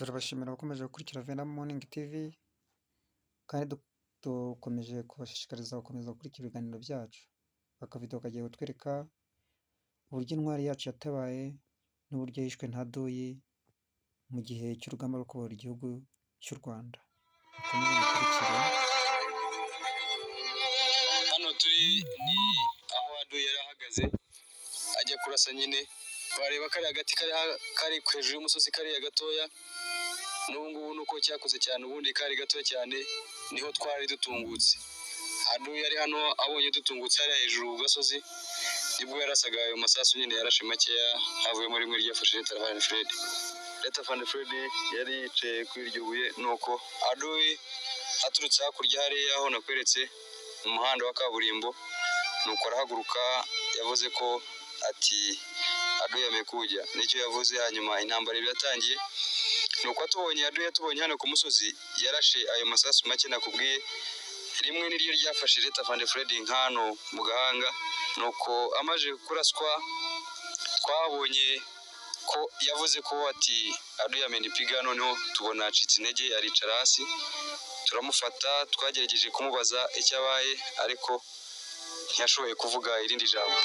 Turabashimira abakomeje gukurikira Venom Morning TV kandi dukomeje kubashishikariza gukomeza gukurikira ibiganiro byacu. Akavidewo kagiye kutwereka uburyo intwari yacu yatabaye n'uburyo yishwe na Adoyi mu gihe cy'urugamba rwo kubohora igihugu cy'u Rwanda. Mukomeze mukurikire. Hano turi ni aho Adoyi yari ahagaze ajya kurasa nyine, bareba kari hagati kari hejuru y'umusozi kariya gatoya, n'ubu ngubu nuko cyakuze cyane, ubundi kari gato cyane niho twari dutungutse. Adoyi yari hano abonye dutungutse hariya hejuru ku gasozi, nibwo yarasaga ayo masasu nyine yarashe makeya, havuyemo rimwe ryafashe Leta Van Fred yari yicaye kuri iryo buye, nuko Adoyi aturutse hakurya hariya aho nakweretse mu muhanda wa kaburimbo, nuko arahaguruka yavuze ko ati Adoyi yameye kujya, nicyo yavuze. Hanyuma intambara iratangiye, nuko atubonye Adoyi yatubonye hano ku musozi yarashe ayo masasu make nakubwiye, rimwe niryo ryafashe Leta Van Fred nkano mu gahanga. Nuko amaje kuraswa twabonye ko yavuze ko ati Adoyi amenipiga, noneho tubona acitse intege aricara hasi, turamufata twagerageje kumubaza icyo abaye ariko ntiyashoboye kuvuga irindi jambo.